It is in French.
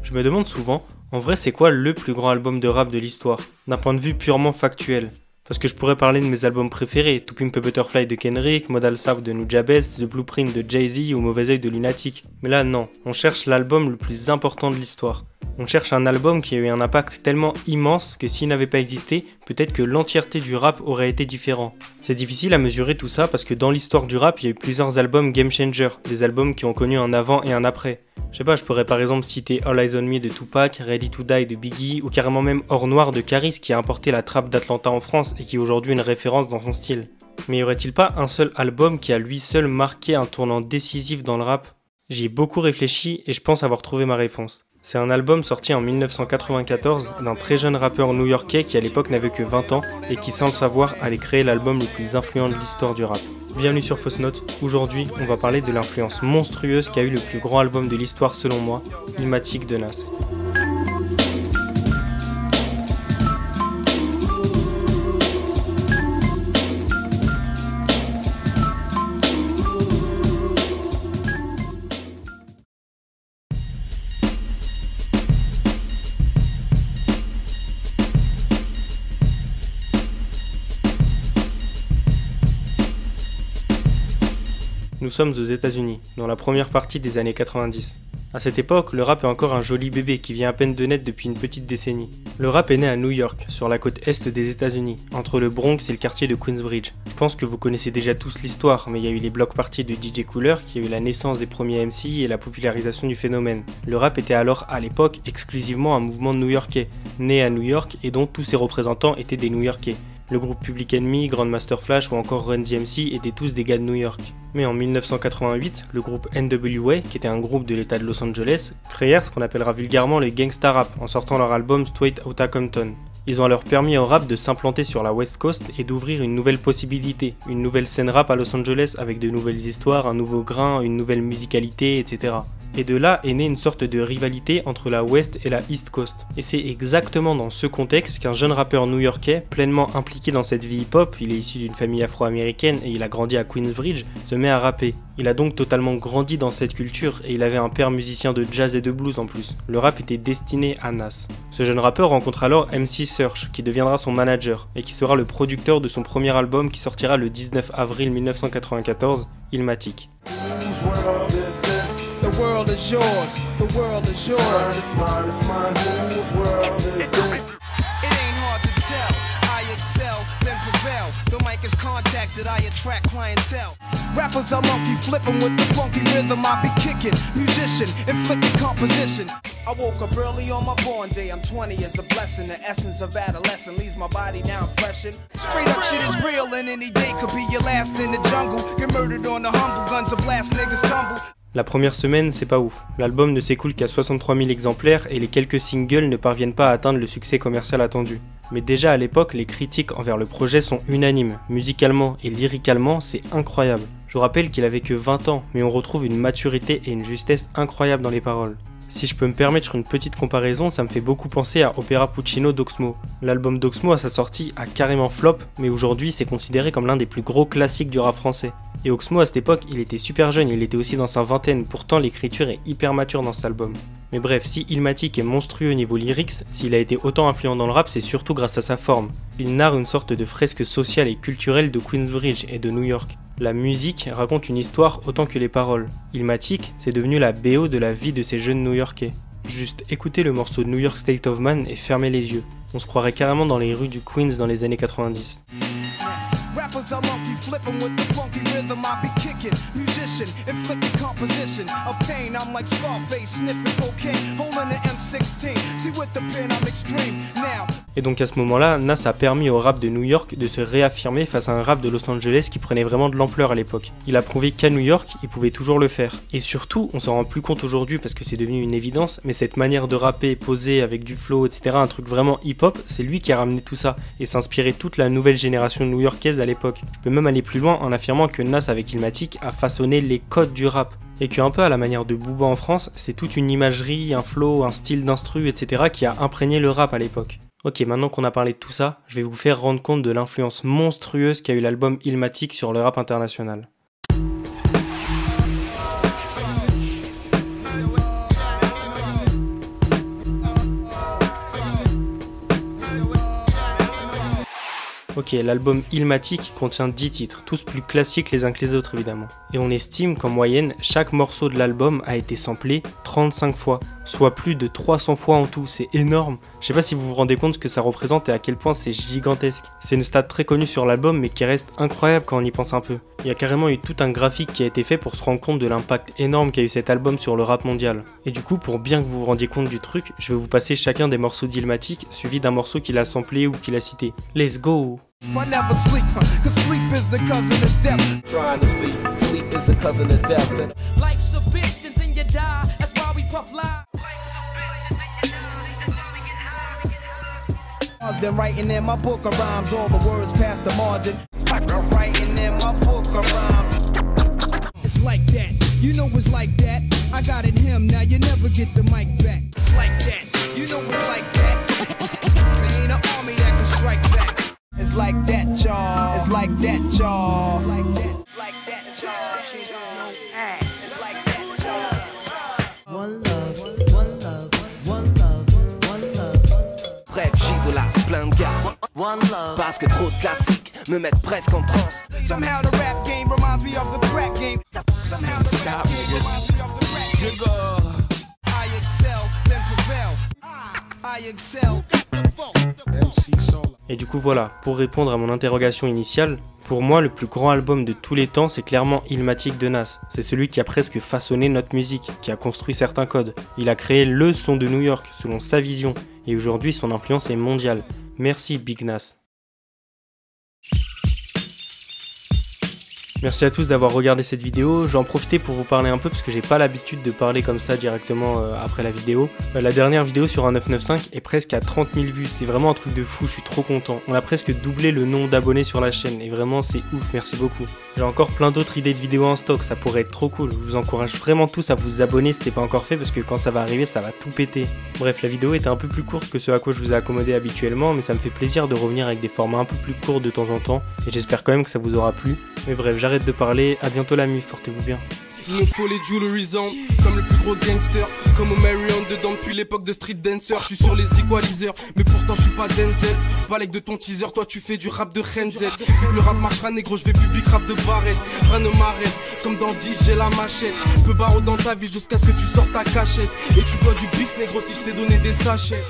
Je me demande souvent, en vrai c'est quoi le plus grand album de rap de l'histoire, d'un point de vue purement factuel? Parce que je pourrais parler de mes albums préférés, To Pimp a Butterfly de Kendrick, Modal South de Nujabes, The Blueprint de Jay-Z ou Mauvais Oeil de Lunatic. Mais là non, on cherche l'album le plus important de l'histoire. On cherche un album qui a eu un impact tellement immense que s'il n'avait pas existé, peut-être que l'entièreté du rap aurait été différent. C'est difficile à mesurer tout ça parce que dans l'histoire du rap, il y a eu plusieurs albums game changer, des albums qui ont connu un avant et un après. Je sais pas, je pourrais par exemple citer All Eyes on Me de Tupac, Ready to Die de Biggie ou carrément même Or Noir de Caris qui a importé la trappe d'Atlanta en France et qui est aujourd'hui une référence dans son style. Mais y aurait-il pas un seul album qui a lui seul marqué un tournant décisif dans le rap? J'y ai beaucoup réfléchi et je pense avoir trouvé ma réponse. C'est un album sorti en 1994 d'un très jeune rappeur new-yorkais qui à l'époque n'avait que 20 ans et qui sans le savoir allait créer l'album le plus influent de l'histoire du rap. Bienvenue sur Fausse Note, aujourd'hui on va parler de l'influence monstrueuse qu'a eu le plus grand album de l'histoire selon moi, Illmatic de Nas. Nous sommes aux États-Unis, dans la première partie des années 90. À cette époque, le rap est encore un joli bébé qui vient à peine de naître depuis une petite décennie. Le rap est né à New York, sur la côte est des États-Unis, entre le Bronx et le quartier de Queensbridge. Je pense que vous connaissez déjà tous l'histoire, mais il y a eu les block parties de DJ Cooler, qui a eu la naissance des premiers MC et la popularisation du phénomène. Le rap était alors, à l'époque, exclusivement un mouvement new-yorkais, né à New York et dont tous ses représentants étaient des New-Yorkais. Le groupe Public Enemy, Grandmaster Flash ou encore Run DMC étaient tous des gars de New York. Mais en 1988, le groupe NWA, qui était un groupe de l'état de Los Angeles, créèrent ce qu'on appellera vulgairement le gangsta rap en sortant leur album Straight Outta Compton. Ils ont alors permis au rap de s'implanter sur la West Coast et d'ouvrir une nouvelle possibilité, une nouvelle scène rap à Los Angeles avec de nouvelles histoires, un nouveau grain, une nouvelle musicalité, etc. Et de là est née une sorte de rivalité entre la West et la East Coast. Et c'est exactement dans ce contexte qu'un jeune rappeur new-yorkais, pleinement impliqué dans cette vie hip-hop, il est issu d'une famille afro-américaine et il a grandi à Queensbridge, se met à rapper. Il a donc totalement grandi dans cette culture et il avait un père musicien de jazz et de blues en plus. Le rap était destiné à Nas. Ce jeune rappeur rencontre alors MC Serch, qui deviendra son manager et qui sera le producteur de son premier album qui sortira le 19 avril 1994, Illmatic. The world is yours, the world is yours. It's mine, whose world is this? It ain't hard to tell, I excel, then prevail. The mic is contacted, I attract clientele. Rappers are monkey flipping with the funky rhythm I be kicking. Musician, inflicting composition. I woke up early on my born day, I'm 20, it's a blessing. The essence of adolescence leaves my body now freshened. Straight up shit is real and any day could be your last in the jungle. Get murdered on the humble, guns of blast, niggas tumble. La première semaine, c'est pas ouf. L'album ne s'écoule qu'à 63 000 exemplaires et les quelques singles ne parviennent pas à atteindre le succès commercial attendu. Mais déjà à l'époque, les critiques envers le projet sont unanimes. Musicalement et lyricalement, c'est incroyable. Je vous rappelle qu'il avait que 20 ans, mais on retrouve une maturité et une justesse incroyables dans les paroles. Si je peux me permettre une petite comparaison, ça me fait beaucoup penser à Opera Puccino d'Oxmo. L'album d'Oxmo à sa sortie a carrément flop, mais aujourd'hui c'est considéré comme l'un des plus gros classiques du rap français. Et Oxmo à cette époque, il était super jeune, il était aussi dans sa vingtaine, pourtant l'écriture est hyper mature dans cet album. Mais bref, si Illmatic est monstrueux au niveau lyrics, s'il a été autant influent dans le rap, c'est surtout grâce à sa forme. Il narre une sorte de fresque sociale et culturelle de Queensbridge et de New York. La musique raconte une histoire autant que les paroles. Illmatic, c'est devenu la BO de la vie de ces jeunes New-Yorkais. Juste écoutez le morceau New York State of Man et fermez les yeux. On se croirait carrément dans les rues du Queens dans les années 90. Rappers are monkey flipping with the funky rhythm I be kicking. Musician, inflicting composition of pain. I'm like Scarface, sniffing cocaine, holding an M16. See with the pen I'm extreme now. Et donc à ce moment-là, Nas a permis au rap de New York de se réaffirmer face à un rap de Los Angeles qui prenait vraiment de l'ampleur à l'époque. Il a prouvé qu'à New York, il pouvait toujours le faire. Et surtout, on s'en rend plus compte aujourd'hui parce que c'est devenu une évidence, mais cette manière de rapper, poser avec du flow, etc., un truc vraiment hip-hop, c'est lui qui a ramené tout ça et s'inspirait toute la nouvelle génération new-yorkaise à l'époque. Je peux même aller plus loin en affirmant que Nas avec Illmatic a façonné les codes du rap. Et qu'un peu à la manière de Booba en France, c'est toute une imagerie, un flow, un style d'instru, etc. qui a imprégné le rap à l'époque. Ok, maintenant qu'on a parlé de tout ça, je vais vous faire rendre compte de l'influence monstrueuse qu'a eu l'album Illmatic sur le rap international. Ok, l'album Illmatic contient 10 titres, tous plus classiques les uns que les autres évidemment. Et on estime qu'en moyenne, chaque morceau de l'album a été samplé 35 fois, soit plus de 300 fois en tout, c'est énorme. Je sais pas si vous vous rendez compte ce que ça représente et à quel point c'est gigantesque. C'est une stat très connue sur l'album mais qui reste incroyable quand on y pense un peu. Il y a carrément eu tout un graphique qui a été fait pour se rendre compte de l'impact énorme qu'a eu cet album sur le rap mondial. Et du coup, pour bien que vous vous rendiez compte du truc, je vais vous passer chacun des morceaux d'Illmatic suivi d'un morceau qu'il a samplé ou qu'il a cité. Let's go! I never sleep, cause sleep is the cousin of death. Trying to sleep, sleep is the cousin of death. Life's a bitch and then you die, that's why we puff live. Then writing in my book of rhymes, all the words past the margin. I'm writing in my book of rhymes. It's like that, you know it's like that. I got it him, now you never get the mic back. It's like that, you know it's like that. There ain't an army that can strike back. It's like that, y'all. It's like that, y'all. It's like that, y'all. It's like that, y'all. One love, one love, one love, one love. Bref, j'idolâtre plein de gars. One love. Parce que trop de classiques me mettent presque en transe. Somehow the rap game reminds me of the crack game. Somehow the rap game reminds me of the crack game. I excel, then prevail. I excel. Et du coup voilà, pour répondre à mon interrogation initiale, pour moi le plus grand album de tous les temps c'est clairement Illmatic de Nas. C'est celui qui a presque façonné notre musique, qui a construit certains codes. Il a créé le son de New York selon sa vision, et aujourd'hui son influence est mondiale. Merci Big Nas. Merci à tous d'avoir regardé cette vidéo, j'en profitais pour vous parler un peu parce que j'ai pas l'habitude de parler comme ça directement après la vidéo. La dernière vidéo sur un 995 est presque à 30 000 vues, c'est vraiment un truc de fou, je suis trop content. On a presque doublé le nombre d'abonnés sur la chaîne et vraiment c'est ouf, merci beaucoup. J'ai encore plein d'autres idées de vidéos en stock, ça pourrait être trop cool. Je vous encourage vraiment tous à vous abonner si c'est pas encore fait parce que quand ça va arriver ça va tout péter. Bref, la vidéo était un peu plus courte que ce à quoi je vous ai accommodé habituellement, mais ça me fait plaisir de revenir avec des formats un peu plus courts de temps en temps et j'espère quand même que ça vous aura plu. Mais bref, j'arrête de parler, à bientôt la mif, portez-vous bien. Il me faut les jewelry on, comme le plus gros gangster, comme Omarion dedans depuis l'époque de Street Dancer. Je suis sur les equalizers, mais pourtant je suis pas Denzel. Balèque de ton teaser, toi tu fais du rap de Renzel. Vu que le rap marchera négro, je vais public rap de Barrett. Rien ne m'arrête, comme dans 10 j'ai la machette. Peu barreau dans ta vie jusqu'à ce que tu sortes ta cachette. Et tu bois du bif négro si je t'ai donné des sachets.